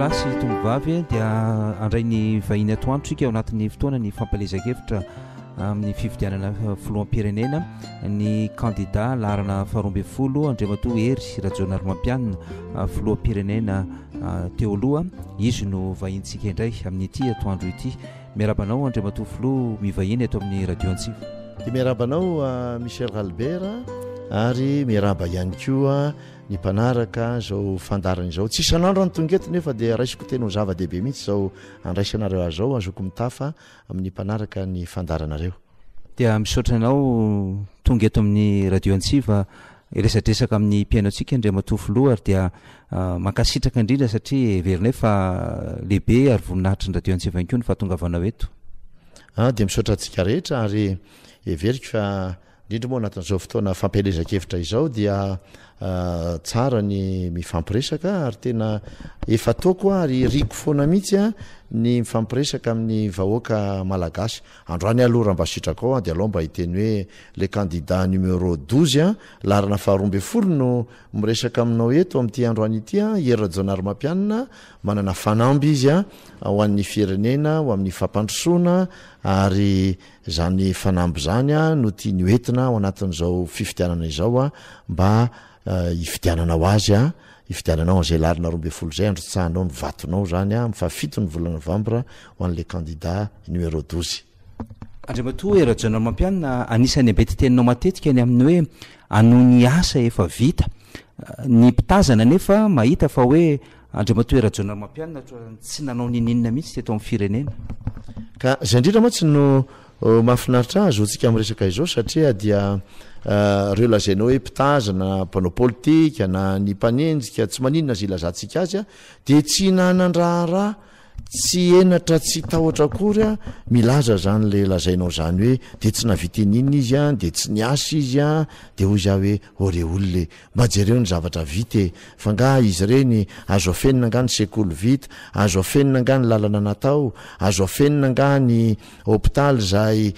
Lalasy tombovavy dia andray ny vahiny atoandro tsika ao anatin'ny fotoana ny fampalezakevitra amin'ny fifidianana filoham-pirenena ny candidat laharana faharoa folo Andriamatoa Hery Rajaonarimampianina filoham-pirenena teo aloha izy no vahintsika indray amin'ny ity atoandro ity. Miarabanao Andriamatoa Filoha mivahiny eto amin'ny radio Antsiva. Dia miarabanao Michel Albert ary miaraba ihany koa ny mpanaraka zao fandarana izao. Tsy isan'andro anytongeto nefa dia raisiko tena ho zava-dehibe mihitsy zao andraisanareo azao azoko mitafa amin'ny mpanaraka ny fandaranareo. Dia misaotra anao tonga eto amin'ny radio Antsiva resadresaka amin'ny mpiainantsika Andriamatoa Filoha ary dia mankasitraka indrindra satria heverinay fa lehibe ary voninahitry ny radio Antsiva ihany koa ny fahatongavanao eto. Dia misaotra antsika rehetra ary heveriko fa indrindra moa anatin'izao fotoana fampielezakevitra izao dia tsara ny mifampiresaka ary tena efa taoko ary riko foana mihitsy ny mifampiresaka amin'ny vahoaka malagasy. Androany aloha mba sitraka ao dia aloha mba hiteny hoe le candidat numéro 12 laharana faharoa folo no miresaka aminao eto amin'ity androany ity Hery Rajaonarimampianina manana fanamby izy ho an'ny firenena ho amin'ny fampandrosoana ary zany fanamby zany no tia ny oentina ao anatin'izao fifidianana izao mba hifidianana ho azy hifidiananao zay larina 12 zay androtsahanao ny vatonao zany mifafito ny volana novambra ho an'le candidat numéro 12. Andriamatoa Hery Rajaonarimampianina anisany ambety teninao matetika ny amin'ny hoe anoho ny asa efa vita ny mpitazana nefa mahita fa hoe Andriamatoa Hery Rajaonarimampianina tsy nanao ninina mihitsy teto amin'ny firenena. Ka zay indrindra mantsy no mahafinaritra azy otsika miresaka izao satria dia reo lazainao hoe mpitazana mpanao politika na ny mpanenjika tsy maninona zay ilazantsika azy dia tsy nanandraharaha tsy enatra tsy tahotra akory milaza zany le lazainao zany hoe dia tsy navitenina izy dia tsy niasa izy dia hoy za hoe ore olole mba jereo ny zavatra vita fa nga izy reny azo afenina nga ny sekoly vita azo afenina nga ny lalana natao azo afenina nga ny hôpitaly zay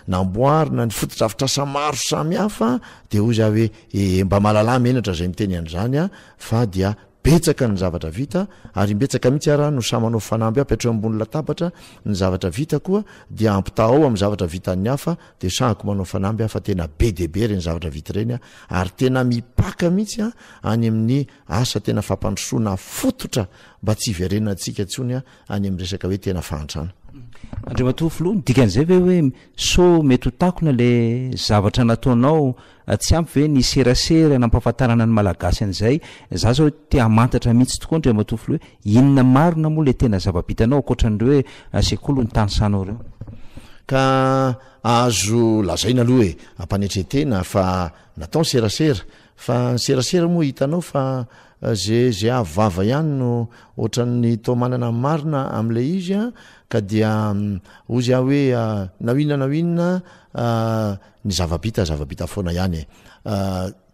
namboarina ny fotodrafitrasa maro samihafa dia hoy za hoe mba mahalala menatra zay miteny an'izany fa dia betsaka ny zavatra vita ary betsaka mihitsy ara no samanao fanamby apetreo ambony latabatra ny zavatra vita koa dia ampitao amin'ny zavatra vita ny hafa dia sahako manao fanamby fa tena be dehibe reny zavatra vita reny ary tena mipaka mihitsy any amin'ny asa tena fampandrosoana fototra mba tsy hiverenantsika ntsony any amin'ny resaka hoe tena fahantrana. Andriamatoa Filoha dikan'izay ve hoe so mety ho takona le zavatra nataonao tsy ampy ve ny serasera nampahafantarana ny malagasy an'izay za zao te hamantatra mihitsy tokoa Andriamatoa Filoha hoe inona marina moa le tena zava-bitanao ankoatran'ireo hoe sekoly ny tanysanao ireo. Ka azo lazaina aloha hoe ampanetretena fa natao ny serasera fa ny serasera moa hitanao fa zay avava ihany no ohatran'ny tao manana marina amin'le izy ka dia ozy hoe naoinona ny zavabita foana ihany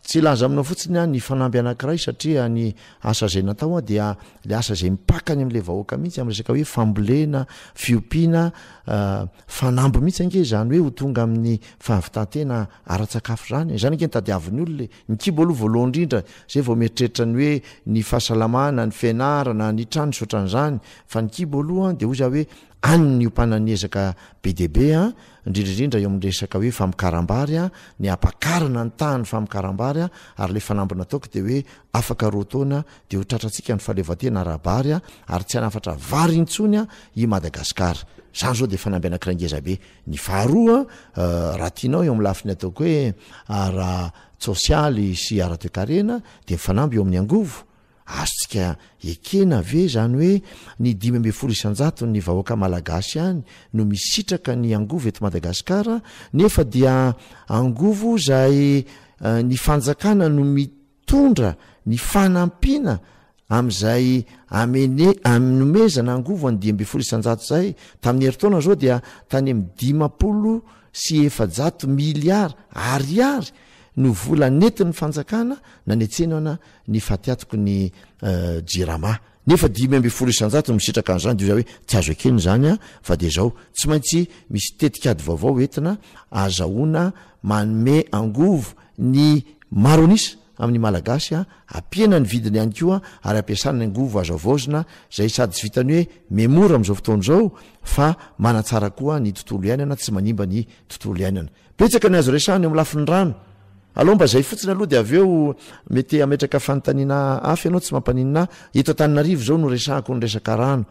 tsy laza aminao fotsiny ny fanamby anankiray satria ny asa zay natao dia le asa zay mipakany amin'le vahoaka mihitsy amin'ny resaka hoe fambolena fiompiana fanamby mihitsy ange zany hoe ho tonga amin'ny fahavitantena ara-tsakafo zany ange nitadiaviny olona ny kibo aloha voalohany indrindra zay vao mieritreritra ny hoe ny fahasalamana ny fianarana ny trano sotran'izany fa ny kibo aloha dia ozy hoe any ny ompanany ezaka be dehibe indrindraindrindra eo amin'ny resaka hoe famikaram-bary ny ampakarana ny tahany famikaram-bary ary le fanambina taoko dia hoe afaka roa taona dia ho tratratsika ny fahaleovantena ara-bary ary tsy hanafatra vary intsony i Madagasikara. Zany zao dia fanamby anankiray ngezabe. Ny faharoa raha tianao eo amin'ny lafiny ataoko hoe ara-tsosialy sy ara-toekarena dia fanamby eo amin'ny angovo azotsika ekena ve zany hoe ny 5% ny vahoaka malagasy any no misitraka ny angovo eto Madagasikara nefa dia angovo zay ny fanjakana no mitondra ny fanampiana amin'izay nomezana angovo ny 5% zay tamin'ny heritaona zao dia tany amin'ny 500 miliara ariary no vola netin'ny fanjakana nanetsenana ny fatiatoko ny jirama nefa 5% misitraka an'izany dia hoe tsy azo ekeny zany fa dia zao tsy maintsy misy tetikady vaovao entina azahoana manome angovo ny maronisa amin'ny malagasy ampiana ny vidiny ihany koa ary ampiasana ny ngovo azo avozina zay sady tsy vitany hoe memora am'izao fotoan'izao fa manatsara koa ny tontolo iainana tsy manimba ny tontolo iainana petsaka ny azo resahany eo am'lafiny rano aloha mba zay fotsiny aloha de avy eo mety ametraka fanontaniana afy ianao tsy mampaninina eto Antananarivo zao no resahako ny resaka rano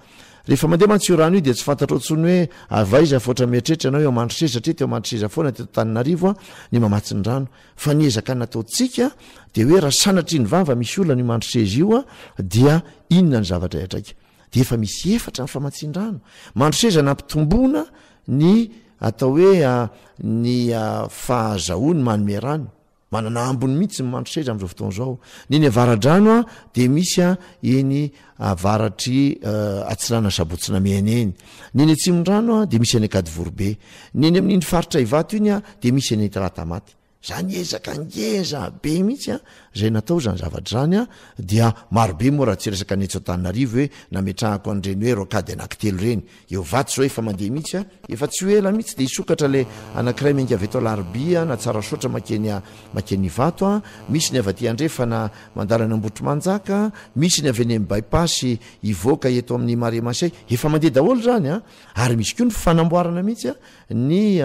rehefa mandeha mantsio rano io de tsy fantatra otsony hoe avaiza foatra mieritreritra anao eo Mandroseza satria teo Mandroseza foana teto Antananarivo ny mamatsy ny rano fa ny ezaka nataotsika de hoe raha sanatry ny vava misy olona ny Mandroseza io dia inona ny zavatra atraika de efa misy efatra ny famatsiany rano Mandroseza nampitomboana ny atao hoe ny fahazahoany manome rano manana ambony mihitsy ny Mandroseza am'izao fotoan'izao neny avaradrano de misy eny avaratry atsilana sabotsina mihany eny neny atsimon-drano de misy any Akadivorobe neny amin'iny faritra Ivato iny de misy eny Taratamaty zany ezaka ngeza be mihitsy zay natao zany zavatra zany dia marobe moa raha tsy resaka ny etso Antananarivo hoe nametrahako an'ireny hoe rokady anankitelo reny eo Vato zao efa mandeha mihitsy efa tsy ho ela mihitsy de isokatra le anankiray menga avy eto Laribia na tsara soatra makeny Vato misy ny avy aty Andrefana mandarana Ambotrimanjaka misy ny avy eny bypass ivoaka eto amin'ny Mariamasay efa mandeha daholo zany ary misy koa ny fanamboarana mihitsy ny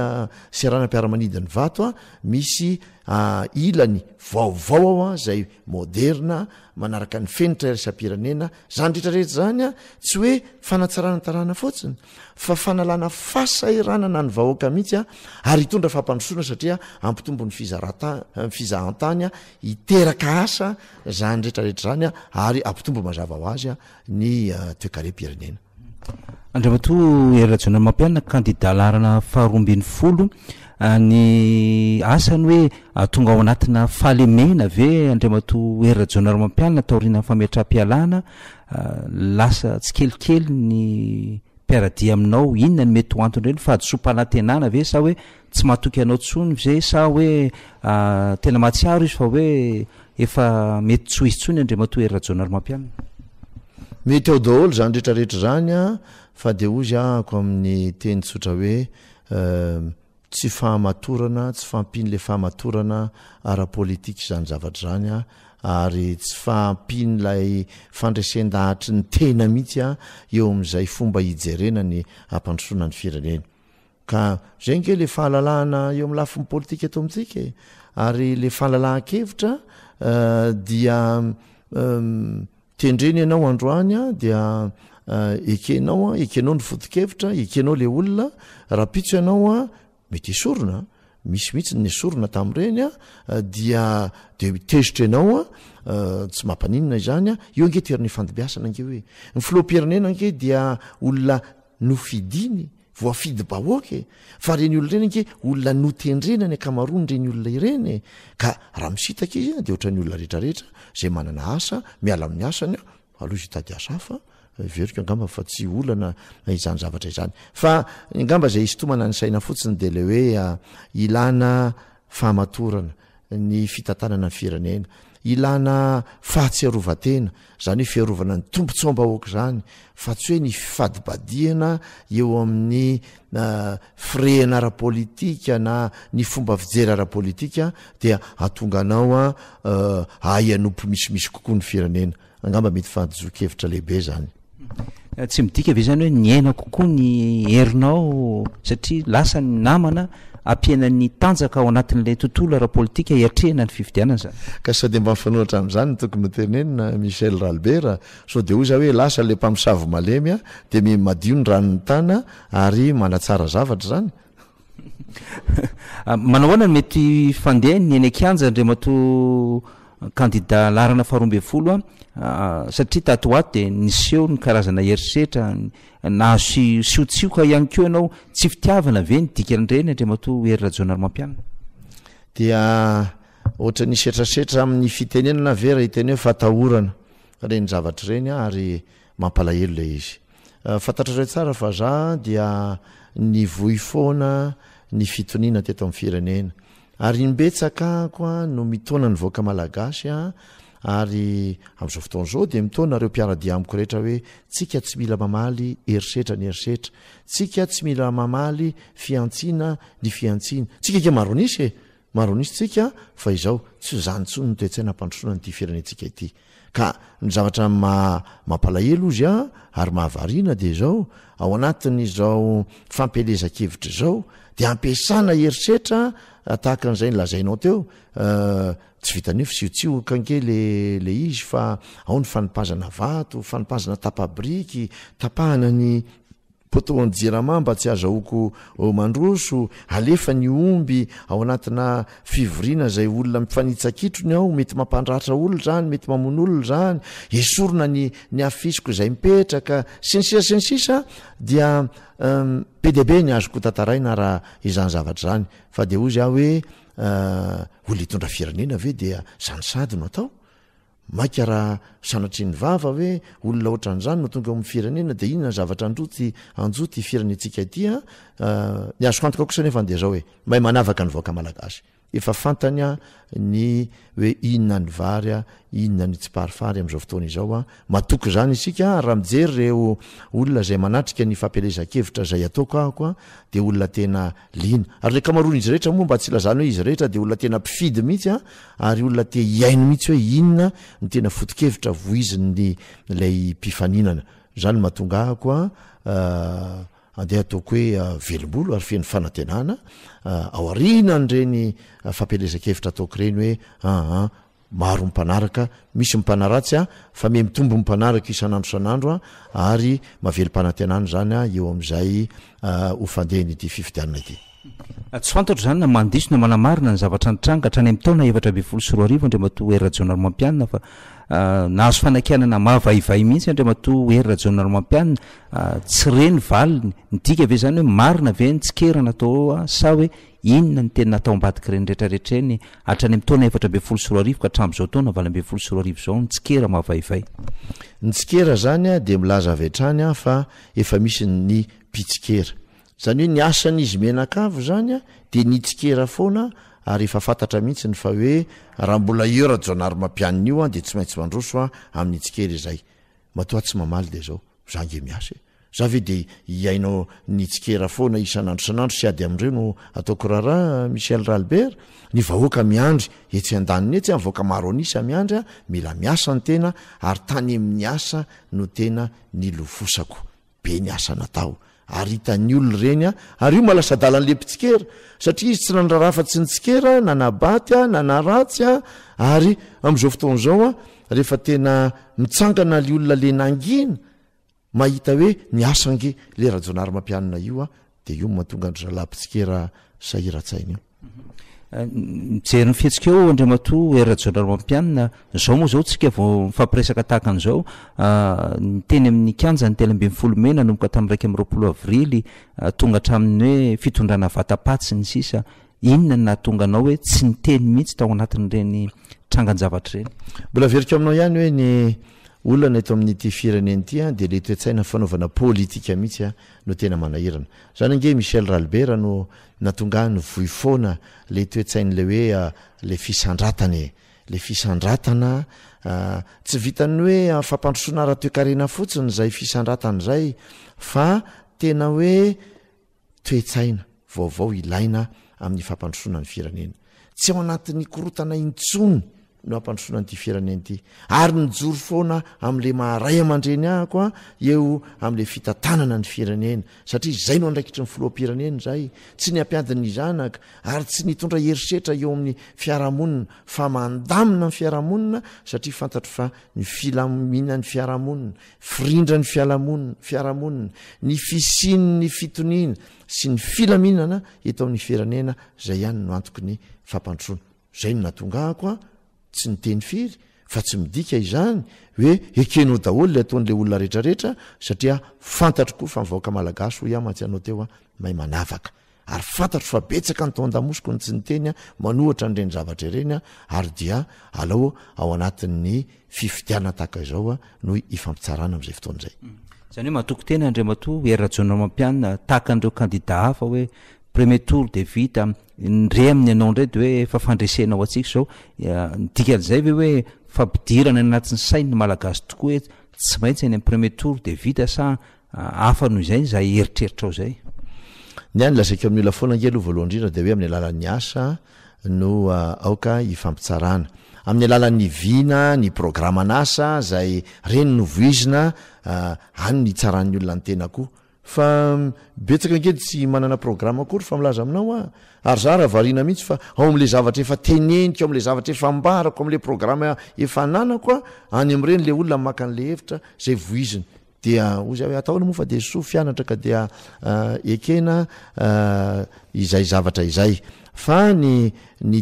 seranam-piaramanidiny Vato misy ilany vaovao zay moderna manaraka ny fenitra isam-pirenena zany rehetrarehetra zany tsy hoe fanatsarana tarana fotsiny fa fanalana fasahiranana ny vahoaka mihitsy ary hitondra fampandrosoana satria ampitombo ny fizahantany hiteraka asa zany rehetrarehetra zany ary ampitombo mazava ho azy ny toe-karem-pirenena Andriamato Herajona Mampianina candidat larana faharoambin'ny folo ny asany hoe tonga ao anatina fahalemena ve Andriamato Herajona Mampianina taorina fametram-pialana lasa tsy kelikely ny mpiaradia aminao inona ny mety ho antony reny fa adysoam-panantenana ve sa hoe tsy mahatoky anao tsony ve sa hoe tena mahatsiaro izy fa hoe efa mety tsy ho izy tsony Andriamato Herajona Mampianina mety ao daholo zany rehetrarehetra zany fa de ozy ako amin'ny teny tsotra hoe tsy fahamatorana tsy fampiny le fahamatorana ara-politika zany zavatra zany ary tsy fahampiny lay fandraisen-dahatry ny tena mihitsy eo amin'izay fomba hijerena ny ampandrosoana ny firenena ka zay nke le fahalalahana eo amin'ny lafiny politika eto amintsika ary le fahalalahan-kevitra dia tendreny ianao androany dia ekenao ny foto-kevitra ekenao le olona raha pitso ianao mety esorona misy mihitsy ny esorona tamin'ireny dia de tezitra ianao tsy mampanina izany eo ange toerana fandibiasana ange hoe ny filoham-pirenena ange dia olona nofidiny voafidy bahoaka fa reny olona ireny ange olona notendrena ny akamarony reny olona ireny ka raha misitaka izy de ohatran'ny olona rehetrarehetra zay manana asa miala amin'ny asany aloha izy hitady asa hafa veriko angamba fa tsy olana izany zavatra izany fa angamba zay istomana ny saina fotsiny de le hoe ilana fahamatorana ny fitantanana ny firenena ilana fahatsiarovatena zany hoe fiarovana ny tombontsoam-bahoaka zany fa tsy hoe ny fadibadiana eo amin'ny firehana ara-politika na ny fomba fijery ara-politika dia atonganao ayanompo misimisy kokoa ny firenena angamba mety fahadizo-kevitra lehibe zany tsy midika ve zany hoe ny aina kokoa ny herinao satria lasa ny namana ampiaina ny tanjaka ao anatin'ilay tontolo ara-politika hiatrehana ny fifidianana zany ka sady mba mifanoatra amin'izany tokony hotenenina Michel Ralbert so de hoy za hoe lasa le mpamosavo malemy de madio ny ranony tana ary manatsara zavatra zany manao ahoana ny mety fandeha ny eny akianja Andriamato candidat larana faharoambin'ny folo satria tato ato de niseho ny karazana herisetra na siontsioka ihany keo ianao tsy fitiavana ve ny dikan'ireny Andriamato Herajona Mampianina dia ohatra ny setrasetra amin'ny fitenenana vera hiteny hoe fatahorana reny zavatra reny ary mampalahelo le izy fantatrareo tsara fa za dia ny voy foana ny fitoniana teto amin'ny firenena ary nybetsaka koa no mitona ny voaka malagasy ary am'izao fotoan'izao de mitona reo mpiaradia amiko rehetra hoe tsika tsy mila mamaly herisetra ny herisetra tsika tsy mila mamaly fiantsina ny fiantsina tsika ke maronisy maronisitsika fa izao tsy zany tsony no toetsaina ampandrosoana nyity firenentsika ity ka ny zavatra mampalahelo izy a ary mahavariana de zao ao anatin'izao fampelezakevitra zao de ampiasana herisetra tahaka an'izay nylazainao teo tsy vitany hoe fisiotsioka nke le izy fa ao ny fanipazana vato fanipazana tapabriky tapahana ny poto ny jerama mba tsy azaoko mandroso alefa ny omby ao anatina fivoriana zay olona mifanitsakitrony ao mety mampandratra olo zany mety mamon'olo zany esorona ny afisiko izay mipetraka sinsisa dia be debe ny azoko tantaraina raha izany zavatra zany fa de ozy aho hoe olo hitondra firenena ve dia sanosady no atao maika raha sanatry ny vava hoe olona ohatran'izany no tonga amin'ny firenena de inona zavatra anjoty firenentsika itya ny azoko antoka kosa nefa de zao hoe mahay manavaka ny vaoaka malagasy efa fantanya ny hoe inona ny vary inona ny tsiparifary am'izao fotoana izao matoky zany isika raha mijery reo olona zay manatrika ny fampelezakevitra zay ataoko ahako de olona tena lina ary le kamarona izy rehetra moa mba tsy lazany hoe izy rehetra de olona tena mpifidy mihitsy ary olona te hiaino mihitsy hoe inona ny tena foto-kevitra voiziny lay mpifaninana zany mahatonga ahako andeha ataoko hoe velombolo ary feny fanantenana ao arina nyreny fampelezakevitra ataoko reny hoe maro mpanaraka misy mpanaratsy fa me mitombo mpanaraka isan'andro san'andro ary mavelo-panantenana zany eo am'izay hofandehany ity fifidianana ity tsy fantatro zany na mandiso na manamarina ny zavatra nitranga hatrany amin'ny taona 724 ndre mato herrajonal mampianina fa nahazo fanakianana mavaivay mihitsy andre mato herrajonal mampianina tsy reny valiny nidika ave zany hoe marina ve ny tsikerana atao sa hoe inona ny tena natao ambadiky reny rehetrarehetreny hatrany amin'ny taona 724 ka hatram'izao taona 724 zao ny tsikera mavaivay ny tsikera zany de milaza avy hatrany fa efa misy ny pitsikera zany hoe ny asan'izy menakavo zany de nitsikera foana ary efa fantatra mihitsy ny fa hoe raha mbola erajonary mampianina io de tsy maintsy mandroso amin'ny tsikera izay matoa tsy mamaly de zao zange miasa za ve de iainao nitsikera foana isan'andro san'andro sy ady am'ireo no ataoko raharaha Michel Ralbert ny vahoaka miandry etsy an-daniny etsy vahoaka maro anisa miandry mila miasa ny tena ary tany amin'ny asa no tena nilofosako be ny asa natao ary hitany olo reny ary io malasa dalan'le mpitsikera satria izy tsy nandrarafa tsy nitsikera nanabaty nanaratsy ary am'izao fotoana zao rehefa tena mitsangana le olona le nangina mahita hoe niasange le rajonary mampianina io de io mahatonga andro zalampitsikera sahiratsaina io mijery ny fihetsika eo andre mato herrajonary mampianina zao moa zao tsika vao mifampiresaka tahaka an'izao ny teny amin'ny kanja ny telo ambin'ny folo mena nomboka tamin'ny raiky am'y roapolo avrily tonga hatramin'ny hoe fitondrana vatapatsy ny sisa inona na tonga anao hoe tsy niteny mihitsy tao anatin'ireny trangan-javatra reny mbola veriko aminao ihany hoe ny olona eto amin'n'ity fireneny ity de le toetsaina fanaovana politika mihitsy no tena manahirana zany nge Michel Ralbert no natonga ny voy foana le toetsain'le hoe le fisandratany le fisandratana tsy vitany hoe fampandrosoana ara-toekarena fotsiny zay fisandratana zay fa tena hoe toetsaina vaovao ilaina amin'ny fampandrosoana ny firenena tsy ao anatin'ny korotana intsony no ampandrosoana nyity firenena ity ary nijoro foana am'le maharay aman-dreny ahako eo am'le fitantanana ny firenena satria zay no andraikitry ny filoam-pirenena zay tsy ny ampiadiny zanaka ary tsy nitondra herisetra eo amin'ny fiarahamonina fa mandamina ny fiarahamonina satria fantatro fa ny filamina ny fiarahamonina firindra ny fiarahamonina ny fisiny ny fitoniana sy ny filaminana eto amin'ny firenena zay ihany no antoko ny fampandrosoana zay no natongahako tsy niteny firy fa tsy midika izany hoe ekenao daholo le ataon'le olona rehetrarehetra satria fantatro koa fa mivaoaka malagasy ho matsy anao teo mahay manavaka ary fantatro fa betsaka ny tao an-damosiko ny tsy niteny manohatra n'ireny zavatra ireny ary dia alao ao anatin'ny fifidiana tahaka izao no ifampitsarana am'izay fotoana zay zany hoe matoko tena andre mato herrajonary mampianina tahaka an'ireo kandida hafa hoe premier tour de vita ndre amin'ny anao ndray de hoe efa fandresenao atsika zao nidikan'izay ve hoe fampidirana anatin'ny sainy malagasy tokoa hoe tsy maintsy any amin'ny premier tour de vita sa hafa noho izay zay eritreritra ao zay ny any lazaiko amin'ny ola foana nge aloha voalohany indrindra de hoe amin'ny alalan'ny asa no aoka ifampitsarana amin'ny alalan'ny vina ny programanasa zay reny no voizina any ny tsaran'ny olona ny tena koa fa betsaka nkedy tsy manana programa akory fa milaza aminao a ary zara variana mihitsy fa ao am'le zavatra efa teneniko am'le zavatra efa ambarako am'le programa efa nanako a any am'ireny le olona maka an'le hevitra zay voiziny dia ozy hoe ataona moa fa de so fianatra ka dia ekena izay zavatra izay fa ny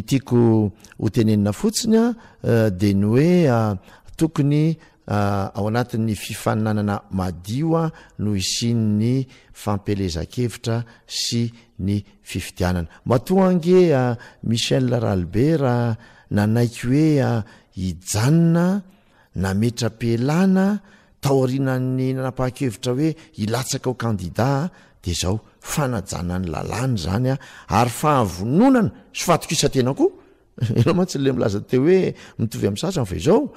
tiako hotenenina fotsiny a de ny hoe tokony ao anatin'ny fifaninanana madio a no isin'ny fampelezakevitra sy ny fifidianana matoange Michel Ralbert nanaiky hoe hijanona nametra-pelana taorinan'ny nanapa-kevitra hoe ilatsaka ao kandida de zao fanajanany lalàny zany ary fahavononana sy fahatokisa-tena koa enao mantsy le milaza te hoe mitovy amin'ny sasany fa izao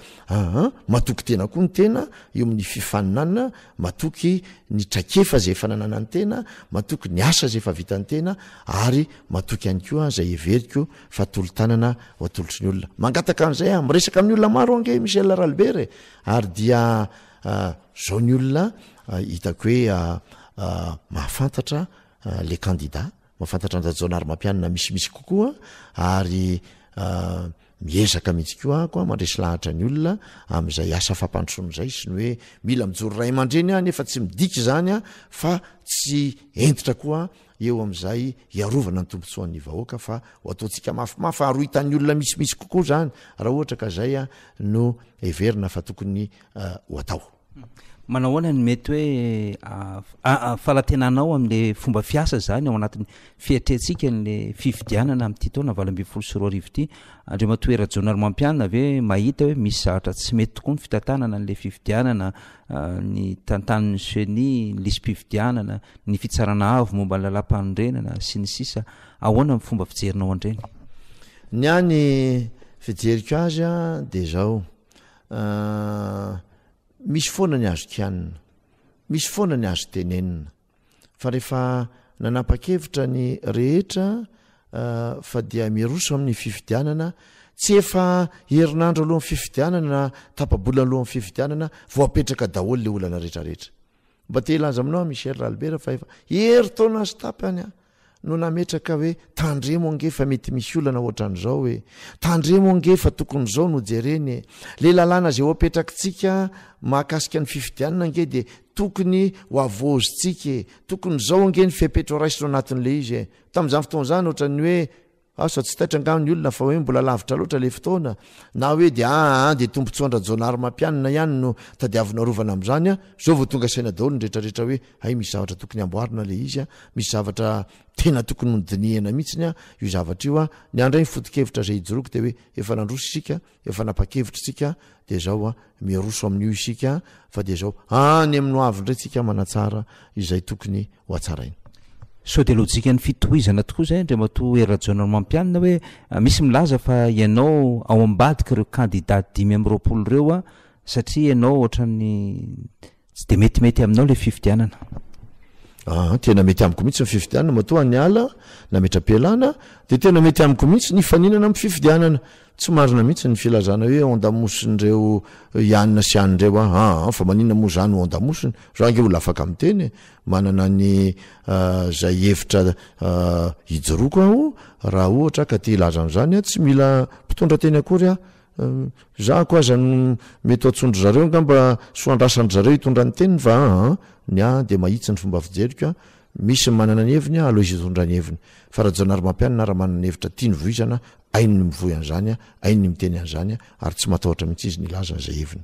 matoky tena koa ny tena eo amin'ny fifaninanana matoky ny trakefa zay efa nanana ny tena matoky ny asa zay efa vita ny tena ary matoky ihany koa zay everiko fa tolo-tanana ho atolotry ny olona mangataka an'izay miresaka amin'ny olona maro ange Michel Ralbert ary dia zao ny olona hitako hoe mahafantatra le candidat mahafantatra anjajona ary mampianina misimisy kokoa ary miezaka mihitsy koa koa mandresy lahatra ny olona am'izay asa fampandrosoana zay sy ny hoe mila mijoro ray aman-dreny nefa tsy midika zany fa tsy entitra koa eo am'izay iarovana ny tombotsoan'ny vahoaka fa ho ataontsika mafimafy ary hitan'ny olona misimisy kokoa zany raha ohatra ka zay no everina fa tokony ho atao manao hoana ny mety hoe falatenanao am'le fomba fiasa zany ao anatin'ny fiatrehantsika n'le fifidianana am'ty taona 2024 ty andre matoera jonary mampianina ave mahita hoe misy zavatra tsy mety tokoa ny fitantanana n'le fifidianana ny tantan'ny seni lisy-pifidianana ny fitsarana avo momba ny lalam-panondrenana sy ny sisa ahoana ny fomba fijerinao andreny ny any fijeriko azy de zao misy foana ny azo kianina misy foana ny azo tenenina fa rehefa nanapa-kevitra ny rehetra fa dia miroso amin'ny fifidianana tsy efa herinandro alohan'ny fifidianana na tapabola alohan'ny fifidianana vo apetraka daholo le olana rehetrarehetra mba te ilaza aminao Michel Ralbert fa efa hery taona azy tapy any no nametraka hoe tandremo ange fa mety misy olana ohatran'izao hoe tandremo ange fa tokony zao no jereny le lalàna zay ho apetrakitsika mahakasika ny fifidianana ange de tokony ho avozytsika tokony zao ange ny fepetra raisina anatin'le izy tam'izany fotoana zany ohatran'ny hoe asa tsy taitra angaminy olona fa hoe mbola lavitra loatra le fotoana na hoe de de tombontsoandra jonary mampianina ihany no tadiavina rovana am'izany zao vo tonga saina daholo ny rehetrarehetra hoe hay misy zavatra tokony amboarina le izy misy zavatra tena tokony nodinihana mihitsiny io zavatra io ny andray ny foto-kevitra zay hijoroko de hoe efa nandroso isika efa napa-kevitra tsika de zao miroso amin'io isika fa de zao any amin'ny hoavy ndray tsika manatsara izay tokony ho atsarainy so de lojika ny fitohizana tokoa zay ndre mato erajonary mampianina hoe misy milaza fa ianao ao ambadika ireo candidat 5 reo satria ianao ohatran'ny tsy de metimety aminao le fifidianana tena mety amiko mihitsy ny fifidianana matoa ny ala nametra-pialana de tena mety amiko mihitsy ny faninana amin'ny fifidianana tsy marina mihitsy ny filazana hoe ondamosindreo ianina sy anyreo fa maninona moa zany ondamosiny zao ange olo afaka miteny manana ny zay hevitra hijoroko aho raha ohatra ka te ilaza am'izany tsy mila mpitondra teny akory za ko aza no mety atsondro zareo ngamba soandrasandry zareo hitondra ny teniny fa ny de mahitsy ny fomba fijeriko misy manana ny heviny aloha izy hitondra ny heviny fa raha jonary mampianina raha manana ny hevitra tia ny voizana ainy ny mivoy an'izany ainy ny miteny an'izany ary tsy matahotra mihitsy izy ny ilaza zay heviny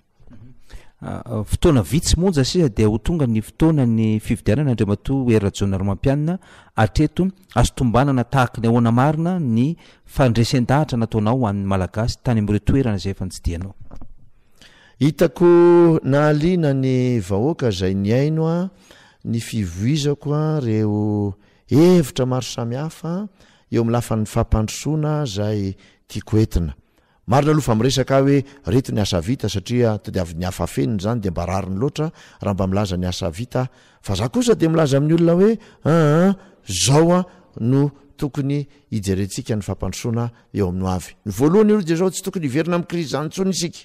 fotoana vitsy monja sisa de ho tonga ny fotoana ny fifidianana andre mato erajonary mampianina atreto azo tombanana tahaka ny ahoana marina ny fandresen-dahatra nataonao an'ny malagasy tany am'ireo toerana zay efa nitsidianao hitako nahaliana ny vahoaka zay ny aino ny fivoizako reo hevitra maro samihafa eo amin'ny lafan'ny fampandrosoana zay tiako entina marina aloha fa miresaka hoe reti ny asa vita satria tadiavy ny hafa feniny zany de mba rariny loatra raha mba milaza ny asa vita fa za kosa de milaza amin'ny olona hoe zao no tokony ijerentsika ny fampandrosoana eo amin'ny avy ny voalohany aloha de zao tsy tokony iverina amin'ny krizy zany ntsony isika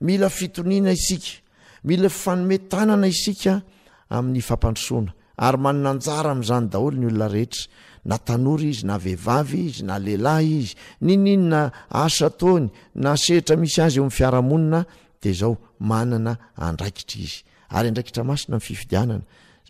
mila fitoniana isika mila fanometanana isika amin'ny fampandrosoana ary manana anjara amin'izany daholo ny olona rehetra na tanora izy na vehivavy izy na lehilahy izy ninina asa taony na sehitra misy azy eo amin'ny fiarahamonina de zao manana andraikitra izy ary andraikitra masina amin'ny fifidianana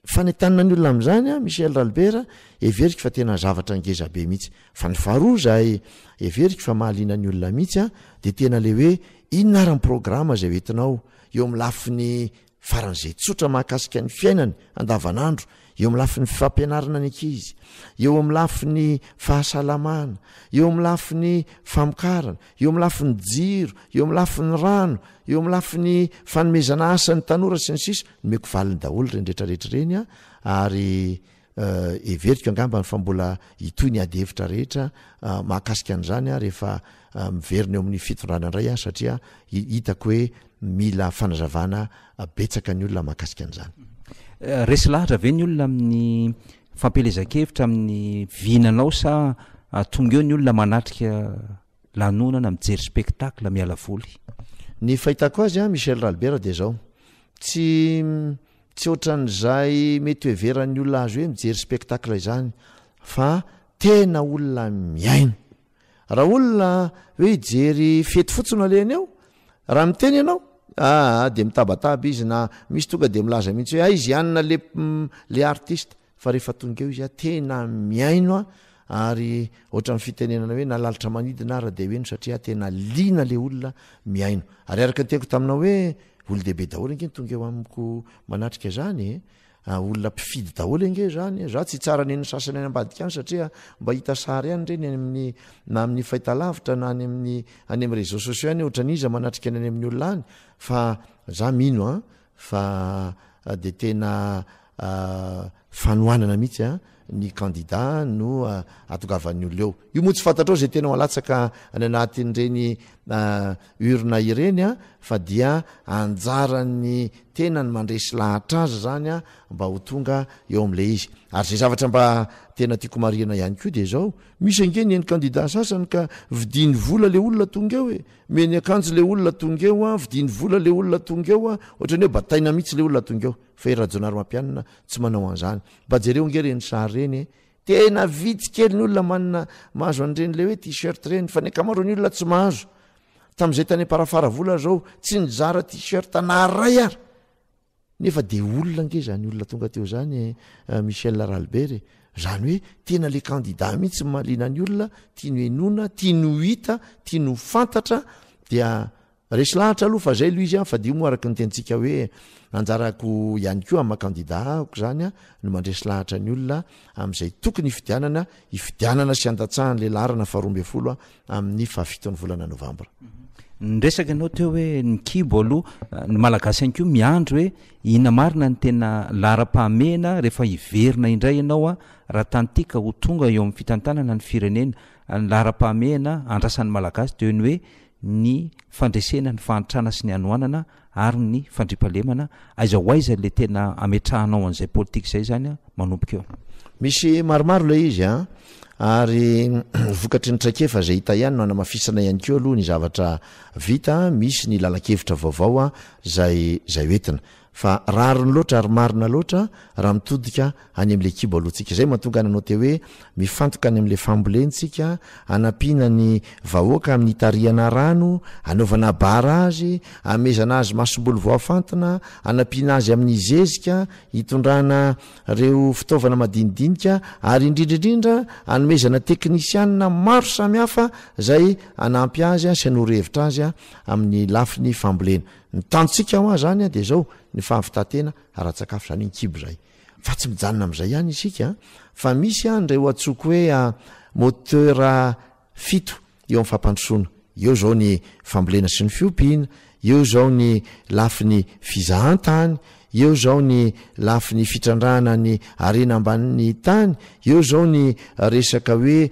fanentanana ny olona amin'izany a Michel Albert everika fa tena zavatra ngeza be mihitsy fa ny faharoa zay everika fa mahaliana ny olona mihitsy a de tena le hoe inona ary ny programa zay hoentinao eo amin'ny lafiny faran'izay tsotra mahakasika ny fiainany andavanandro eo amin'ny lafiny fampianarana ny ankizy eo amin'ny lafiny fahasalamana eo amin'ny lafiny famokarana eo amin'ny lafiny jiro eo amin'ny lafiny rano eo amin'ny lafiny fanomezana asa ny tanora sy ny sisa nomeko valiny daholo rendretrarehetra reny a ary everiko angamba ny fa mbola itoy ny ady hevitra rehetra mahakasika an'izany a rehefa miverina eo amin'ny fitondrana indray a satria hitako hoe mila fanazavana betsaka ny olona mahakasika an'izany resy lahatra ve ny olona amin'ny fampelezan-kevitra amin'ny vinanao sa tonga eo ny olona manatrika lanonana mijery spectacle miala voly ny fahitako azy a Michel Albert de zao tsy ohatran'izay mety hoeveran'ny olona azy hoe mijery spectacle izany fa tena olona miaino raha olona hoe ijery fety fotsiny aleny eo raha miteny ianao de mitabataba izy na misy tonga de milaza mihitsy hoe izy ianina le artiste fa rehefa tonga eo izy a tena miaino a ary ohatra ny fitenenana hoe nalalitra manidina ara de hoeno satria tena lina le olona miaino ary araka ny teko tamina hoe olo-dehibe daholo ange tonga eo amiko manatrika zany olona mpifidy daholo ange zany za tsy tsara neny sasany any ambadika any satria mba hita sary any reny na amin'ny fahitalavitra na any amin'ny réseaux sociaux any ohatra n'iza manatrika any amin'ny olona any fa za mino fa de tena fanoanana mihitsy ny candidat no atogavan'ny olona eo io moa tsy fantatrao zay tena ho alatsaka any anatin'ireny urna ireny fa dia anjarany tena ny mandresy lahatra azy zany mba ho tonga eo am'le izy ary zay zavatra mba tena tiako mariana ihany koa de zao misy angeny eny candidat sasany ka vidiny vola le olona tonga eo meny akanjo le olona tonga eo vidiny vola le olona tonga eo ohatrany hoe bataina mihitsy le olona tonga eo fa rajonary mampianina tsy manao an'izany mba jereo nge reny sary reny tena vitsy kely ny olona manana mahazo an'ireny le hoe t-shirt reny fa ny akamaroany olona tsy mahazo tam'izay tany parafara vola zao tsy nizara t-shirt naray ary nefa de olona nge zany olona tonga teo zany Michel Albert zany hoe tena le candidat mihitsy malina ny olona tia no enona tia no hita tia no fantatra dia resy lahatra aloha fa zay lo izy fa de io moa araky ny tentsika hoe anjarako ihany koa amin'ny candidat zany no mandresy lahatra ny olona am'izay tokony ifidianana sy andatsahany le larana 12 amin'ny fafitony volana novambra nyresaka anao teo hoe ny kibo aloha ny malagasy any koa miandro hoe ina marina ny tena lara-pahamena rehefa hiverina indray ianao raha tantika ho tonga eo amin'ny fitantanana ny firenena ny lara-pahamena andrasan'ny malagasy teo ny hoe ny fandresena ny fahantrana sy ny anoanana ary ny fandripalemana aiza ho aiza le tena ametrahanao an'izay politika zay zany manomboka eo misy maromaro le izy ary vokatry ny traikefa zay hita ihany no anamafisana ihany keo aloha ny zavatra vita misy ny lalakevitra vaovao zay hoentina fa rariny loatra ary marina loatra raha mitodika any am'le kibo alohantsika zay mahatonga nanao te hoe mifantoka any am'le fambolentsika anampiana ny vahoaka amin'ny itariana rano anaovana barazy amezana azy masombolo voafantina anampiana azy amin'ny zezika hitondrana reo fitaovana madinidinika ary indrindraindrindra anomezana teknisianina maro samihafa zay anampy azy sy anorehevitra azy amin'ny lafiny fambolena ny tantsika ho zany de zao ny fahafitatena ara-tsakafo zany ny kibo zay fa tsy mijanona am'izay ihany isika fa misy andray ho atsoko hoe moteur fito eo amin'ny fampandrosoana eo zao ny fambolena sy ny fiompiana eo zao ny lafiny fizahantany eo zao ny lafiny fitrandrana ny arena amban'ny tany eo zao ny resaka hoe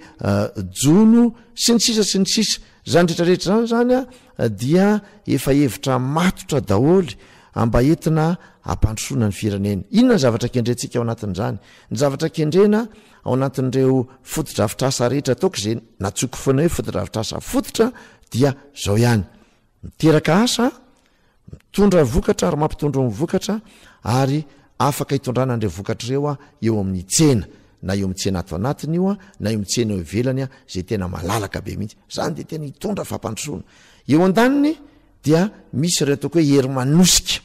jono sy ny sisa zany rehetrarehetra zany dia efa hevitra matotra daholy amba entina ampandrosoana ny firenena. Inona ny zavatra kendrentsika ao anatin'izany? Ny zavatra kendrena ao anatin'ireo fotodrafitrasa rehetra ataoko zay natsoko foana hoe fotodrafitrasa fototra dia zao ihany: miteraka asa, mitondra vokatra ary mampitondra mivokatra, ary afaka hitondrana an'ireo vokatra ireo eo amin'ny tsena, na eo amin'ny tsena ato anatiny io na eo amin'ny tsena eo ivelany zay tena malalaka be mihitsy. Zany de tena hitondra fampandrosoana. Eo an-daniny dia misy ireo ataoko hoe hery manosika,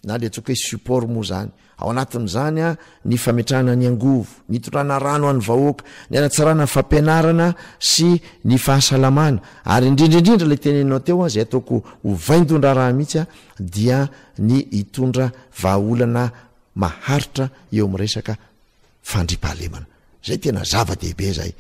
na le ataoko hoe support moa zany. Ao anatin'izany ny fametrahana ny angovo, ny hitondrana rano an'ny vahoaka, ny anatsarana ny fampianarana sy ny fahasalamana, ary indrindraindrindra le tenenao teo zay ataoko ho vaindondraraha mihitsy dia ny hitondra vahaolana maharitra eo amin'ny resaka fandripahalemana. Zay tena zava-dehibe zay.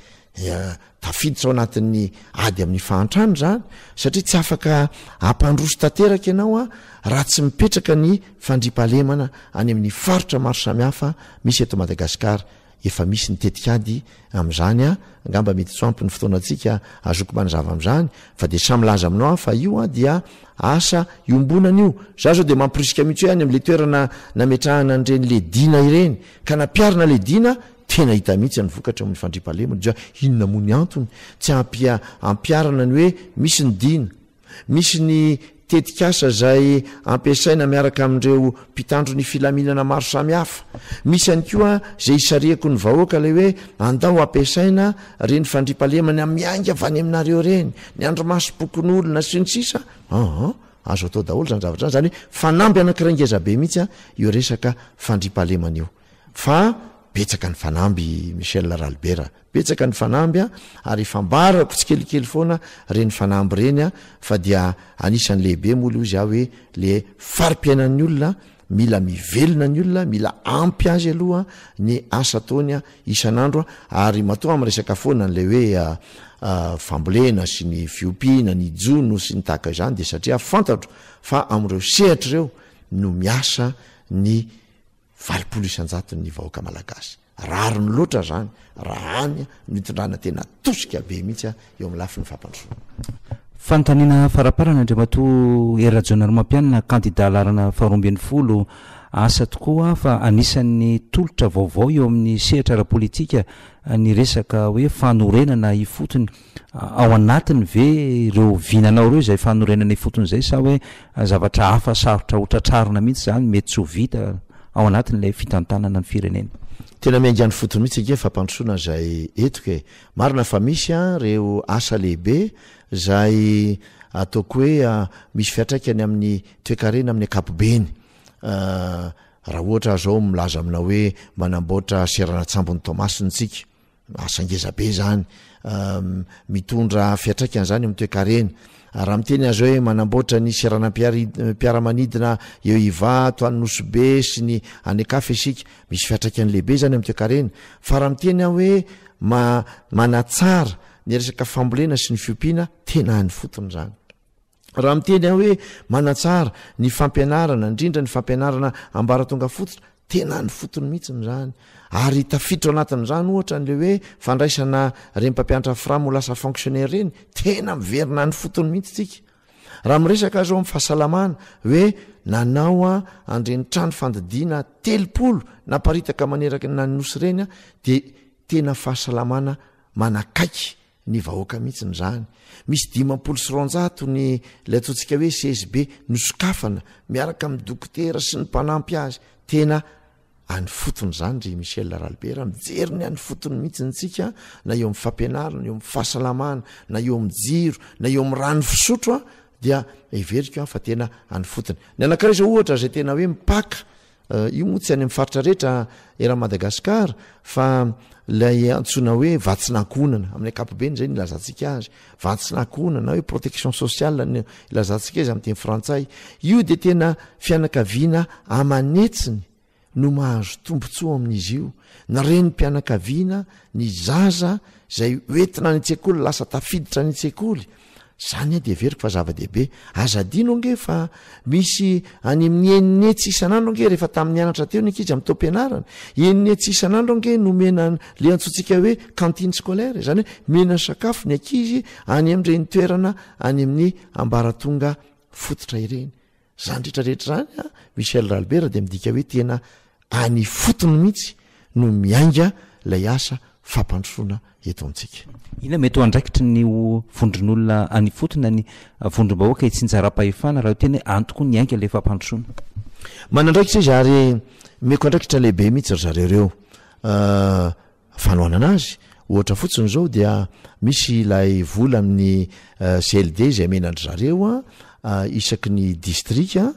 Tafiditra ao anatin'ny ady amin'ny fahantrano zany, satria tsy afaka ampandroso tanteraka ianao raha tsy mipetraka ny fandripahalemana any amin'ny faritra maro samihafa misy eto Madagasikara. Efa misy nytetikady amin'izany angamba mety tsoampy ny fotoanantsika azoko manazava amin'izany, fa de samy laza aminao fa io dia asa iombonana io. Za zao de mampirisika mihitsy hoe any amin'le toerana nametrahana an'ireny le dina ireny, ka nampiarina le dina, tena hita mihitsy ny vokatra amin'ny fandripahalemana. Dia inona moa ny antony? Tsy ampiarana ny hoe misy ny dina, misy ny tetikasa zay ampiasaina miaraka amin'ireo mpitandro ny filaminana maro samihafa. Misy ihany koa zay isariako ny vahoaka le hoe andao ampiasaina reny fandripahalemana miainga avy any aminareo reny, ny andromasom-pokon'olona sy ny sisa. Azo atao daholo zany zavatra zany hoe fanamby anakiraingeza be mihitsy io resaka fandripahalemana io. Fa betsaka ny fanamby, Michel Ralbert, betsaka ny fanamby ary fambarako tsikelikely foana reny fanamby reny fa dia anisan'ny lehibe moa izy hoe le farim-piainan'ny olona, mila mivelona ny olona, mila ampy azy aloha ny asa taony isan'andro, ary matoa amin'ny resaka foana n'le hoe fambolena sy ny fiompiana, ny jono sy ny tahaka izany, de satria fantatro fa amin'ireo sehatra ireo no miasa ny 20 isanjato ny vahoaka malagasy. Raro ny loatra zany raha any nitondrana tena tosika be mihitsy eo amin'ny lafiny fampandrosoana. Fanontaniana faraparana Andriamatoa Erajonary Mampianina, kandida larana 2020, asa tokoa fa anisan'ny tolotra vaovao eo amin'ny sehatra ara-politika ny resaka hoe fanorenana ifotony. Ao anatiny ve ireo vinanao ireo izay fanorenana ifotony zay, sa hoe zavatra hafa sarotra hotratrarina mihitsy zany mety tsy ho vita ao anatin'ilay fitantanana ny firenena? Tena miaingany fotony mihitsy ike fampandrosoana zay etoke. Marina fa misy reo asa lehibe zay ataoko hoe misy fiatraikany amin'ny toekarena amin'ny ankapobeny. Raha ohatra zao milaza amina hoe manamboatra seranantsambony Tomasiny, asa ngezabe zany, mitondra fiatraikany zany amin'ny toekarena. Raha miteny azy hoe manamboatra ny seranam-piaramanidina eo iva to an'Nosy-be sy ny anekafa isika, misy fiatraikany lehibe zany amin'ny toekarena. Fa raha miteny hoe manatsara ny resaka fambolena sy ny fiompiana, tena ny fotony zany. Raha miteny hoe manatsara ny fampianarana, indrindra ny fampianarana ambaratonga fototra, tena ny fotony mihitsy zany. Ary tafiditra anatin'izany ohatra n'le hoe fandraisana reny mpampianatra framo lasa fonctionnaire reny, tena miverina ny fotony mihitsy tsika. Raha miresaka zao amin'ny fahasalamana hoe nanao andreny trano fandidiana 30 naparitaka maneraka na Nosy reny, de tena fahasalamana manakaiky ny vahoaka mihitsy zany. Misy 500 ny le atsotsika hoe CSB nosokafana miaraka amin'ny dokotera sy ny mpanampy azy, tena any fotony zany ry Michel Ralbert, mijery ny any fotony mihitsy ntsika, na eo amin'ny fampianarana, eo amin'ny fahasalamana, na eo amin'ny jiro, na eo amin'ny rano fisotro dia everiko fa tena any fotony. Ny anankiray zao ohatra zay tena hoe mipaka, io moa tsy any amin'ny faritra rehetra era Madagasikara, fa lay antsona hoe vatsinankonana, amin'ny ankapobeny zay nilazantsika azy, vatsinankonana hoe protection sociale ny ilazantsika izy amin'ny teny frantsay. Io de tena fianakaviana amanetsiny no mahazo tombontsoa amin'izy io. Na reny mpianakaviana, ny zaza zay oentina ny tsekoly lasa tafiditra ny tsekoly, zany de veriko fa zava-dehibe. Azadino nge fa misy any amin'ny eninetsy isan'andro nge rehefa tamin'ny anatra teo ny ankizy amin'ny taom-pianarana, eninetsy isan'andro nge nomena le antsotsika hoe cantine scolaire, zany hoe mena sakafo ny ankizy any amin'ireny toerana any amin'ny ambaratonga fototra ireny. zany rehetrarehetra zany a Michel Ralbert de midika hoe tena any fotony mihitsy no miainga lay asa fampandrosoana eto amintsika. Ina mety ho andraikitry ny vondron'olona any fotona ny vondrom-bahoaka itsinjaram-pahefana raha tena antoko ny ainga le fampandrosoana. Manandraikitra izy ary meko andraikitra lehibe mihitsy ry zareo reo fanohanana azy ohatra fotsiny zao dia misy ilay vola amin'ny CLD zay menandry zareo isaky ny distrika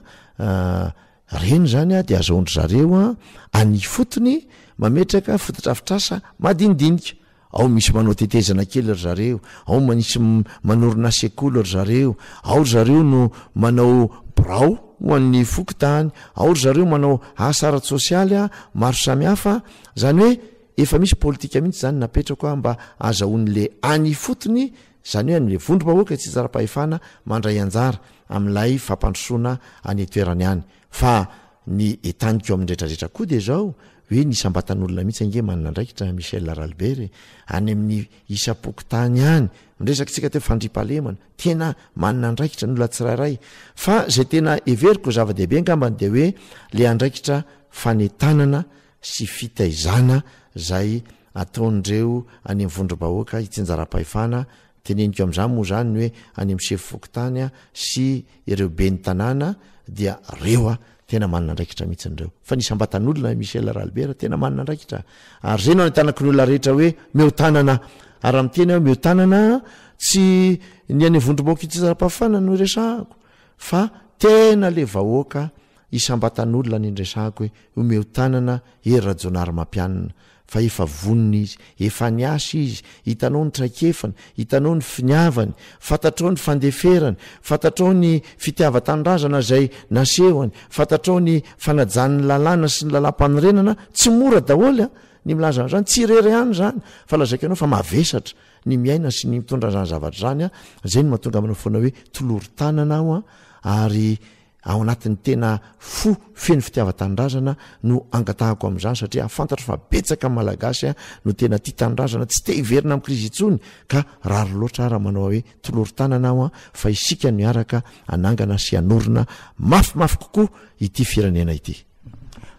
reny zany de azaondry zareo any fotony mametraka fototrafitrasa madinidinika. Ao misy manao tetezana kely ry zareo, ao manisy manorina sekoly ry zareo, ao ry zareo no manao brao ho an'ny fokotany, ao ry zareo manao asarat sosialy maro samihafa. Zany hoe efa misy politika mihitsy zany napetraka mba azahoan'le any fotony, zany hoe an'le vondrom-bahoaka tsy tsara-pahefana mandray anjara amin'ilay fampandrosoana any toerany any. Fa ny etaniko amin'nydretrarehetra koa de zao hoe nisy ambatan'olona mihitsy ange manana andraikitra Michel Ralbert any amin'ny isam-pokotany any mindresakytsika teo fandripahalemana tena manana andraikitra ny olona tsirairay. Fa zay tena everiko zava-dehibe angambany de hoe le andraikitra fanetanana sy fitaizana zay ataondreo any amin'ny vondrom-bahoaka itsinjaram-pahefana. Teneniko amin'izany moa zany hoe any amin'ny sefy fokotany sy ireo ben'ny tanàna dia reo tena manana andraikitra mihitsy nireo. Fa nisy ambatan'olona Michel Ralbert tena manana andraikitra ary zay no anetanaky ny olona rehetra hoe meo tanana ary am'tena meo tanana tsy ny any vondrom-bahoaka itsinjaram-pahefana no resahako fa tena le vahoaka isambatan'olona ny ndresahako hoe meo tanana Rajonary Mampianina. Fa efa vonina izy, efa niasa izy, hitanao ny traikefany, hitanao ny finiavany, fantatrao ny fandeferany, fantatrao ny fitiava-tanindrazana zay nasehony, fantatrao ny fanajany lalàna sy ny lalam-panorenana. Tsy mora daholy ny milaza zany, tsy irery ihany zany fa lazaiko ianao fa mavesatra ny miaina sy ny mitondra zany zavatra zany zay no mahatonga manao foana hoe tolory tanana ao ary ao anatin'ny tena feno fitiava-tanindrazana no angatahako amin'izany satria fantatra fa betsaka malagasy no tena tia tanindrazana tsy te hiverina amin'ny krizy itsony ka rary loatra raha manao hoe tolory tanana ao fa isika miaraka anangana sy anorina mafimafy kokoa ity firenena ity.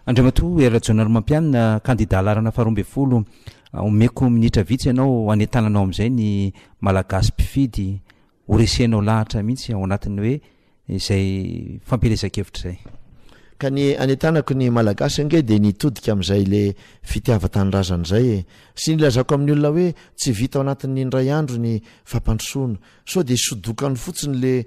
Andriamatoa Rajonary Mampianina kandida larana faharoa 12 omeko minitra vitsy ianao anetananao amin'izay ny malagasy mpifidy horesenao lahatra mihitsy ao anatin'ny hoe izay fampelezan-kevitra zay. Ka ny anetanako ny malagasy ange de nitodika amin'izay le fitiava-tanindrazana zay sy nilazako amin'ny olona hoe tsy vita ao anatin'ny indray andro ny fampandrosoana so de sodokan'ny fotsiny le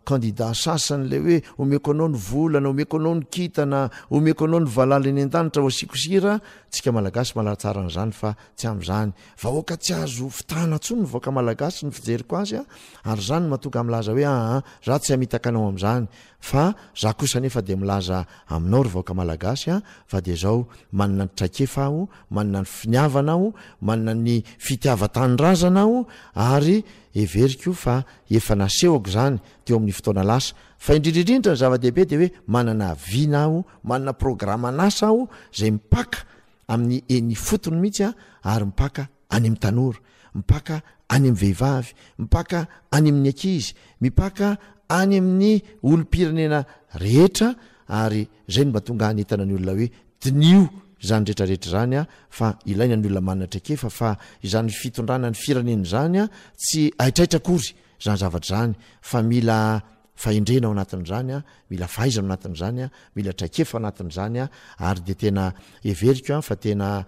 kandida sasany le hoe omeko anao ny volana, omeko anao ny kitana, omeko anao ny valala eny an-danitra ho asikosira. Tsika malagasy malatsara n'izany fa tsy amin'izany vahoaka tsy azo fitahana tsony ny vahoaka malagasy ny fijeriko azy ary zany mahatonga milaza hoe za tsy hamitaka anao amin'izany fa za kosa nefa de milaza aminao ry vahoaka malagasy fa de zao manana ny traikefa aho, manana ny finiavana aho, manana ny fitiava-tanindrazana aho ary everiko fa efa nasehoko zany teo amin'ny fotoana lasa. Fa indrindrindrindra ny zava-dehibe de hoe manana vina aho, manana programa nasa aho zay mipaka amin'ny eny fotony mihitsy ary mipaka any amin'ny tanora, mipaka any amin'ny vehivavy, mipaka any amin'ny ankizy, mipaka any amin'ny olom-pirenena rehetra ary zay no mahatonga anetana ny olona hoe dinio zany rehetrarehetra zany fa ilaina ny olona manana traikefa fa izany fitondrana ny firenena zany tsy aitraitra kory zany zavatra zany fa mila fahendrena ao anatin'izany mila fahaizana ao anatin'izany mila traikefa ao anatin'izany ary de tena everiko fa tena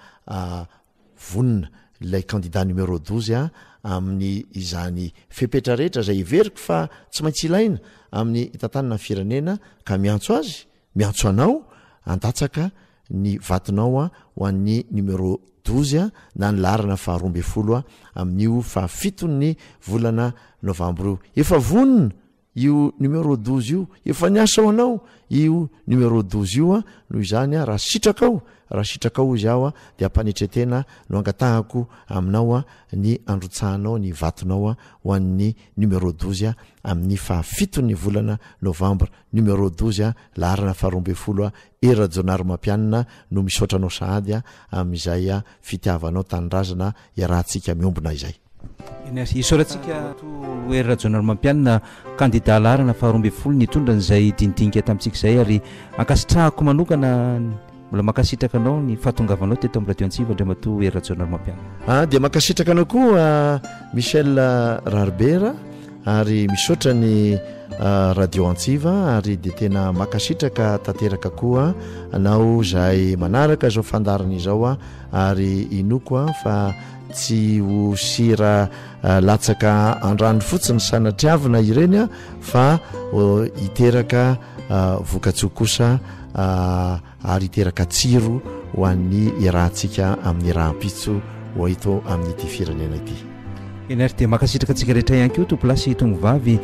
vonina ilay candidat numéro 12 amin'ny izany fepetra rehetra zay everiko fa tsy maintsy ilaina amin'ny tantanana firenena ka miantso azy, miantso anao andatsaka ny vatonao ho an'ny numéro 12 na ny larana faharoa 12 amin'io fa 7ny volana novambro efa vonina io numéro 12 io efa niasa ao anao io numéro 12 io noho izany raha sitrakao izy aho de ampanetretena no angatahako aminao ny androtsahanao ny vatonao ho an'ny numéro 12 amin'ny fa 7ny volana novambra numéro 12 larana faharoa 12 Rajonary Mampianina no misaotranao sahady amin'izay fitiavanao tanindrazana iarahantsika miombona izay. isaorantsika toera journal mampianina candidat larana faharoambe folo nitondra n'izay dindinika tamintsika izay ary ankasitrahako manokana mbola makasitraka anao ny fahatongavanao teto amin'ny radio antsiva ndray mato era journal mampianina dia makasitraka anao koa Michel Rarbera ary misaotra ny radio antsiva ary dia tena makasitraka tanteraka koa anao izay manaraka izao fandarana izao ary inoko fa tsy ho sira latsaka andrano fotsiny sanatriavina ireny fa hiteraka vokatsoa kosa ary hiteraka tsiro ho an'ny irahantsika amin'ny rahampitso ho hito amin'ny ity firenena ity. Enary dia makasitraka antsika rehetra ihany koa tompolasy tongovavy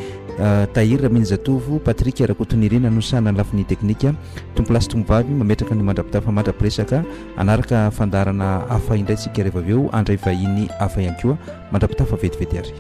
Tahira Minjatovo Patrick Rakotonirina nosana ny lafiny teknika tompolasy tongovavy mametraka ny mandrapitafa mandrapiresaka anaraka fandarana hafa indraitsika rehefa avy eo andray vahiny hafa ihany koa mandrapitafa vetivety ary